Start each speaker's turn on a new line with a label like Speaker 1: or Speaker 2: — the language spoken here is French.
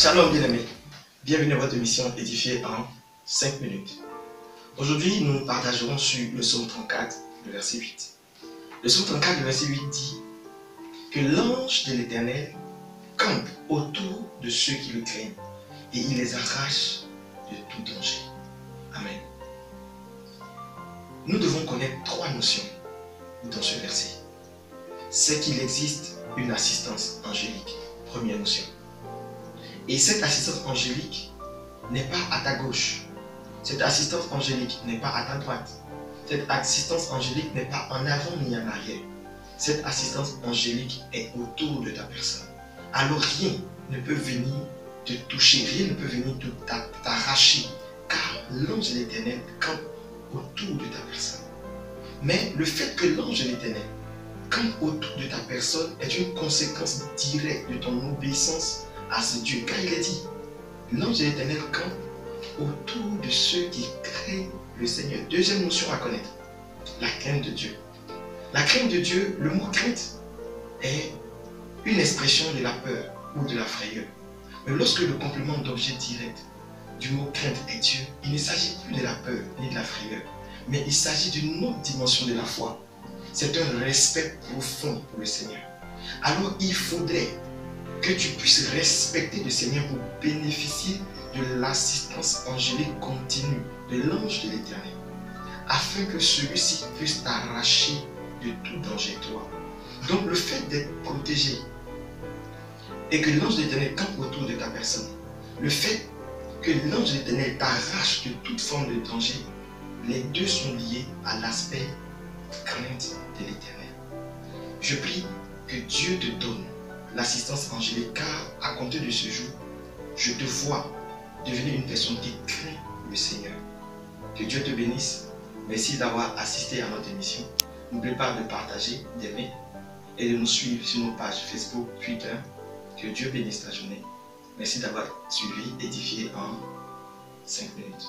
Speaker 1: Shalom bien-aimés, bienvenue à votre émission édifiée en 5 minutes. Aujourd'hui, nous partagerons sur le psaume 34, le verset 8. Le psaume 34, le verset 8 dit que l'ange de l'Éternel campe autour de ceux qui le craignent et il les arrache de tout danger. Amen. Nous devons connaître trois notions dans ce verset. C'est qu'il existe une assistance angélique, première notion. Et cette assistance angélique n'est pas à ta gauche. Cette assistance angélique n'est pas à ta droite. Cette assistance angélique n'est pas en avant ni en arrière. Cette assistance angélique est autour de ta personne. Alors rien ne peut venir te toucher, rien ne peut venir t'arracher, car l'ange de l'Éternel campe autour de ta personne. Mais le fait que l'ange de l'Éternel campe autour de ta personne est une conséquence directe de ton obéissance à ce Dieu, car il est dit, l'ange de l'Éternel campe autour de ceux qui craignent le Seigneur. Deuxième notion à connaître, la crainte de Dieu. La crainte de Dieu, le mot crainte est une expression de la peur ou de la frayeur. Mais lorsque le complément d'objet direct du mot crainte est Dieu, il ne s'agit plus de la peur ni de la frayeur, mais il s'agit d'une autre dimension de la foi. C'est un respect profond pour le Seigneur. Alors il faudrait que tu puisses respecter le Seigneur pour bénéficier de l'assistance angélique continue de l'ange de l'Éternel, afin que celui-ci puisse t'arracher de tout danger, toi. Donc le fait d'être protégé et que l'ange de l'Éternel campe autour de ta personne, le fait que l'ange de l'Éternel t'arrache de toute forme de danger, les deux sont liés à l'aspect crainte de l'Éternel. Je prie que Dieu te donne l'assistance angélique, car à compter de ce jour, je te vois devenir une personne qui craint le Seigneur. Que Dieu te bénisse. Merci d'avoir assisté à notre émission. N'oublie pas de partager, d'aimer et de nous suivre sur nos pages Facebook, Twitter. Que Dieu bénisse ta journée. Merci d'avoir suivi Édifié en 5 minutes.